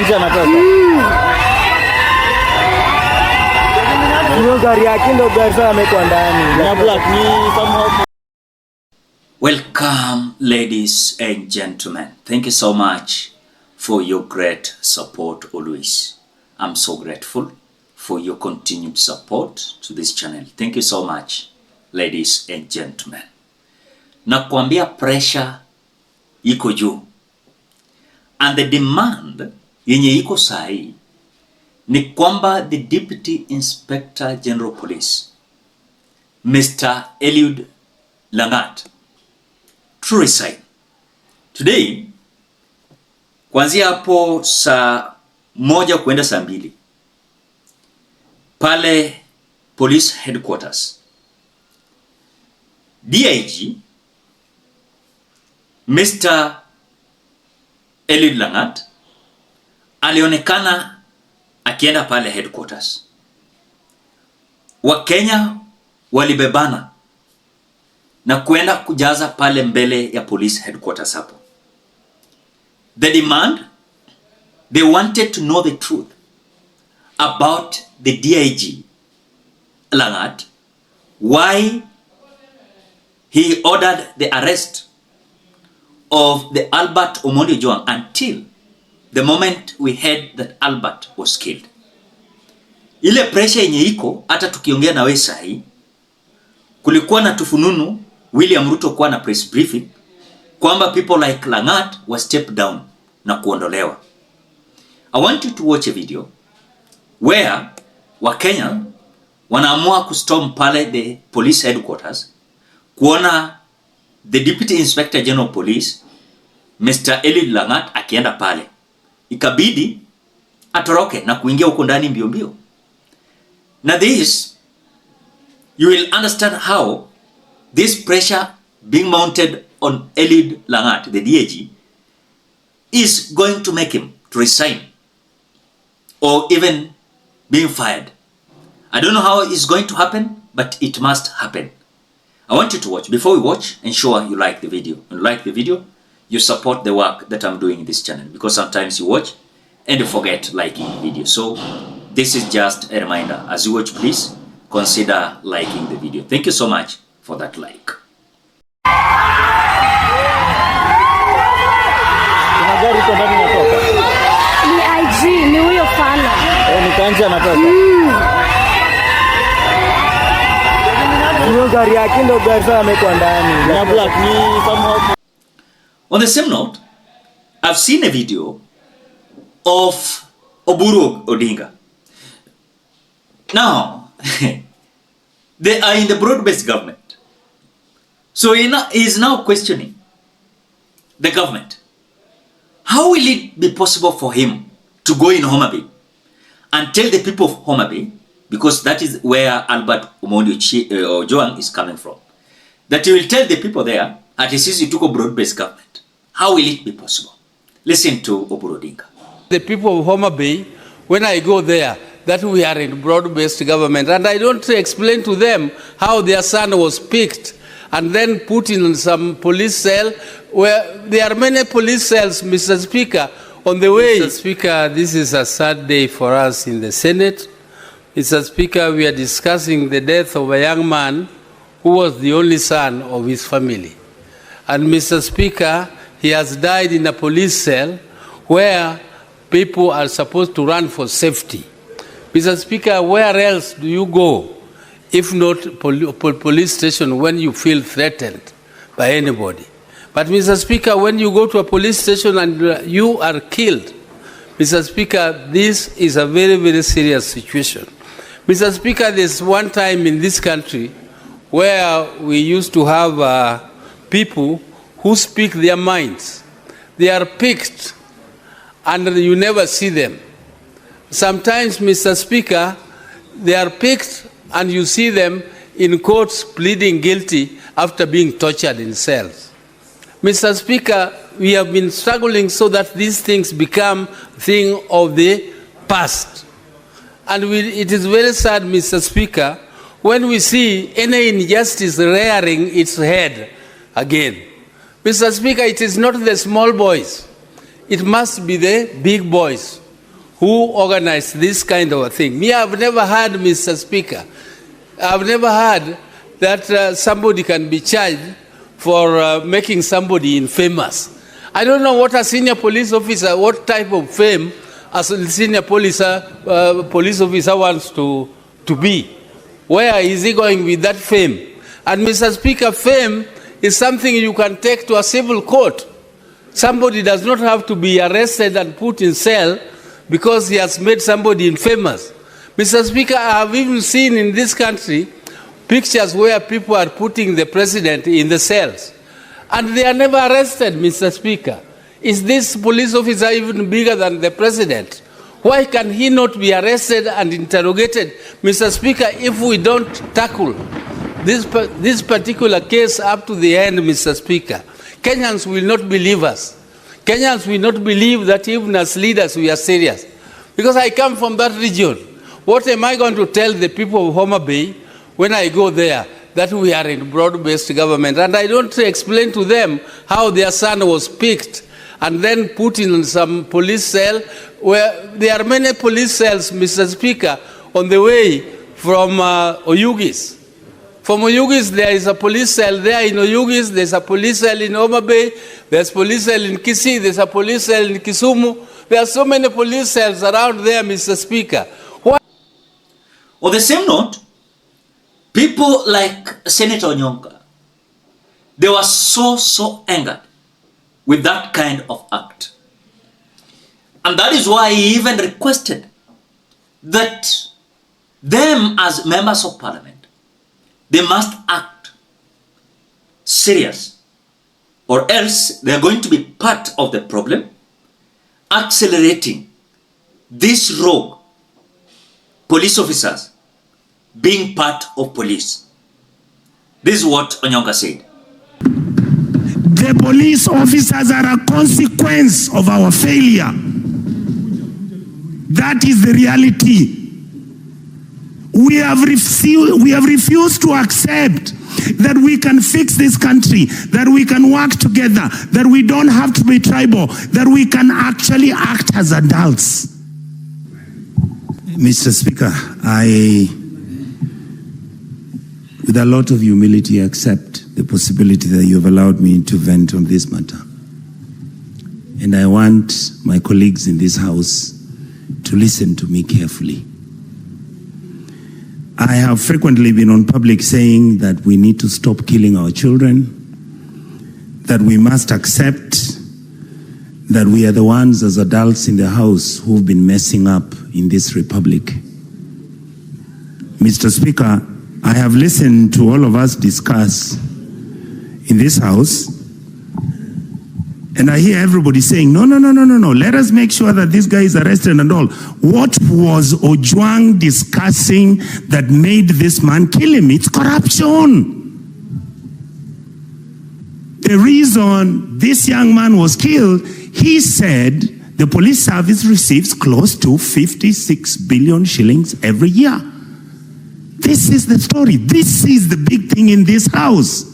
nje anatoka. Hiyo gari yake ndio gari sana amekuwa ndani. Na black ni kama. Welcome, ladies and gentlemen. Thank you so much for your great support always. I'm so grateful for your continued support to this channel. Thank you so much, ladies and gentlemen. Nakwambia pressure iko juu. And the demand yenye iko sahi ni kwamba the Deputy Inspector General Police, Mr. Eliud Langat, to resign. Today, kuanzia hapo saa 1 kuenda saa 2, pale Police Headquarters, DIG, Mr. Eliud Langat, alionekana akienda pale Headquarters. Wakenya walibebana na kuenda kujaza pale mbele ya Police Headquarters hapo. The demand, they wanted to know the truth about the DIG Langat, why he ordered the arrest of the Albert Omondi Ojwang until the moment we heard that Albert was killed. Ile pressure yenye iko, hata tukiongea na wewe sahi, kulikuwa na tufununu William Ruto kuwa na press briefing kwamba people like Langat was stepped down na kuondolewa. I want you to watch a video where Wakenya wanaamua kustorm pale the police headquarters kuona the Deputy Inspector General Police, Mr. Eliud Langat, akienda pale. Ikabidi atoroke na kuingia huko ndani mbio mbio. Now this, you will understand how this pressure being mounted on Eliud Langat, the DIG, is going to make him to resign or even being fired. I don't know how it's going to happen, but it must happen. I want you to watch. Before we watch, ensure you like the video. When you like the video, you support the work that I'm doing in this channel, because sometimes you watch and you forget liking the video. So this is just a reminder. As you watch, please consider liking the video. Thank you so much for that like. Kuna gari iko ndani natoka. Ni IG, ni huyo fala. Ni nje anatoka. Hiyo gari yake ndio gari sana amekuwa ndani. Na black ni kama. On the same note, I've seen a video of Oburu Odinga. Now, they are in the broad-based government. So he is now questioning the government. How will it be possible for him to go in Homa Bay and tell the people of Homa Bay, because that is where Albert Omondi Ojwang is coming from, that he will tell the people there that he sees it took a broad-based government? How will it be possible? Listen to Oburu Odinga. The people of Homa Bay, when I go there, that we are in broad-based government, and I don't explain to them how their son was picked and then put in some police cell, where there are many police cells, Mr. Speaker, on the way. Mr. Speaker, this is a sad day for us in the Senate. Mr. Speaker, we are discussing the death of a young man who was the only son of his family. And Mr. Speaker, he has died in a police cell where people are supposed to run for safety. Mr. Speaker, where else do you go if not police station when you feel threatened by anybody? But Mr. Speaker, when you go to a police station and you are killed, Mr. Speaker, this is a very, very serious situation. Mr. Speaker, there's one time in this country where we used to have people who speak their minds. They are picked and you never see them. Sometimes, Mr. Speaker, they are picked and you see them in courts pleading guilty after being tortured in cells. Mr. Speaker, we have been struggling so that these things become thing of the past. And it is very sad, Mr. Speaker, when we see any injustice rearing its head again. Mr. Speaker, it is not the small boys. It must be the big boys who organized this kind of a thing. Me, I've never heard, Mr. Speaker, I've never heard that somebody can be charged for making somebody infamous. I don't know what a senior police officer, what type of fame a senior police officer wants to be. Where is he going with that fame? And Mr. Speaker, fame is something you can take to a civil court. Somebody does not have to be arrested and put in cell because he has made somebody infamous. Mr. Speaker, I have even seen in this country pictures where people are putting the president in the cells. And they are never arrested, Mr. Speaker. Is this police officer even bigger than the president? Why can he not be arrested and interrogated, Mr. Speaker, if we don't tackle this particular case up to the end, Mr. Speaker? Kenyans will not believe us. Kenyans will not believe that even as leaders we are serious. Because I come from that region. What am I going to tell the people of Homa Bay when I go there? That we are in broad-based government. And I don't explain to them how their son was picked and then put in some police cell, where there are many police cells, Mr. Speaker, on the way from Oyugis. From Oyugis, there is a police cell there in Oyugis, there's a police cell in Homa Bay, there's a police cell in Kisii, there's a police cell in Kisumu. There are so many police cells around there, Mr. Speaker. Why? On the same note, people like Senator Onyonka, they were so angered with that kind of act. And that is why he even requested that them as members of parliament, they must act serious, or else they are going to be part of the problem, accelerating these rogue police officers being part of police. This is what Onyonka said. The police officers are a consequence of our failure. That is the reality. We have refused to accept that we can fix this country, that we can work together, that we don't have to be tribal, that we can actually act as adults. Mr. Speaker, I, with a lot of humility, accept the possibility that you have allowed me to vent on this matter. And I want my colleagues in this House to listen to me carefully. I have frequently been on public saying that we need to stop killing our children, that we must accept that we are the ones as adults in the House who've been messing up in this republic. Mr. Speaker, I have listened to all of us discuss in this House, and I hear everybody saying, no, let us make sure that this guy is arrested and all. What was Ojwang discussing that made this man kill him? It's corruption. The reason this young man was killed, he said the police service receives close to 56 billion shillings every year. This is the story. This is the big thing in this House.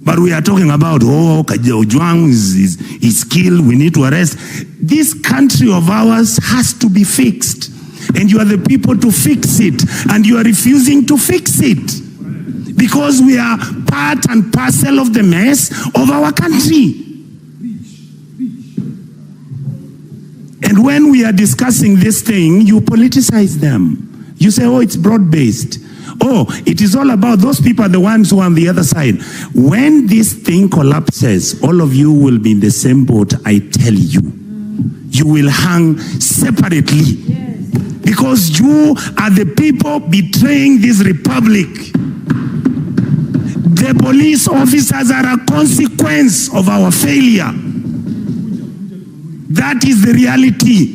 But we are talking about, Ojwang is killed, we need to arrest. This country of ours has to be fixed. And you are the people to fix it. And you are refusing to fix it. Because we are part and parcel of the mess of our country. And when we are discussing this thing, you politicize them. You say, oh, it's broad-based. Oh, it is all about those people are the ones who are on the other side. When this thing collapses, all of you will be in the same boat, I tell you. You will hang separately. Because you are the people betraying this republic. The police officers are a consequence of our failure. That is the reality.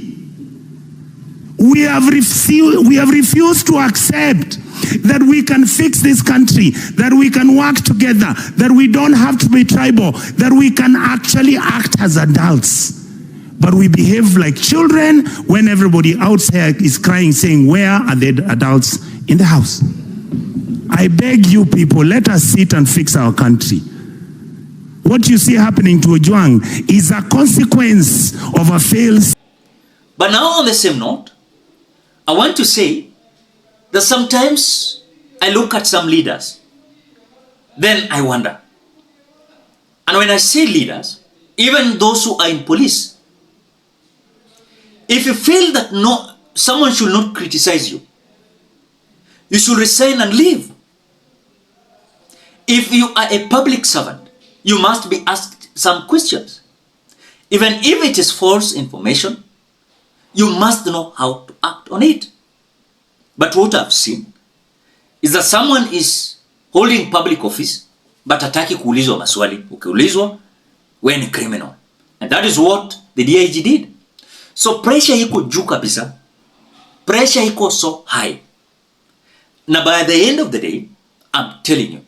We have refused to accept that we can fix this country, that we can work together, that we don't have to be tribal, that we can actually act as adults. But we behave like children when everybody outside is crying, saying, where are the adults in the House? I beg you people, let us sit and fix our country. What you see happening to Ojwang is a consequence of a failed... But now on the same note, I want to say that sometimes I look at some leaders, then I wonder. And when I say leaders, even those who are in police, if you feel that someone should not criticize you, you should resign and leave. If you are a public servant, you must be asked some questions. Even if it is false information, you must know how to act on it. But what I've seen is that someone is holding public office, but hataki kuulizwa maswali. Ukiulizwa, wewe ni criminal. And that is what the DIG did. So pressure iko juu kabisa. Pressure iko so high. Na by the end of the day, I'm telling you,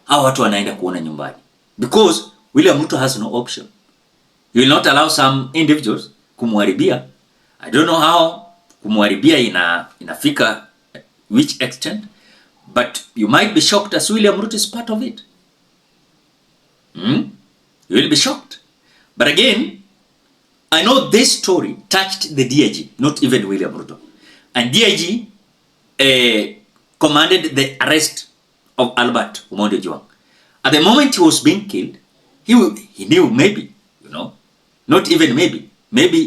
hawa watu wanaenda kuona nyumbani. Because William Ruto has no option. He will not allow some individuals kumwaribia. I don't know how kumwaribia inafika which extent, but you might be shocked as William Ruto is part of it. You will be shocked. But again, I know this story touched the DIG, not even William Ruto. And DIG commanded the arrest of Albert Omondi Ojwang. At the moment he was being killed, he knew maybe, not even maybe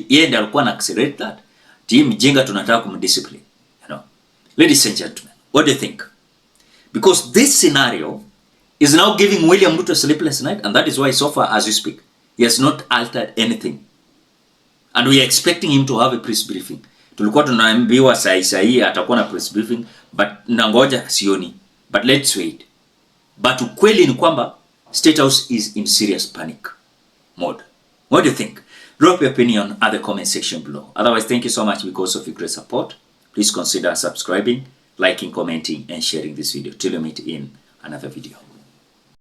yeye ndiye alikuwa na accelerate that. Team jenga tunataka kumdiscipline, Ladies and gentlemen, what do you think? Because this scenario is now giving William Ruto a sleepless night, and that is why so far as we speak, he has not altered anything. And we are expecting him to have a press briefing. Tulikuwa tunaambiwa sahi atakuwa na press briefing, but nangoja sioni. But let's wait. But ukweli ni kwamba State House is in serious panic mode. What do you think? Drop your opinion at the comment section below. Otherwise, thank you so much because of your great support. Please consider subscribing, liking, commenting, and sharing this video. Till we meet in another video.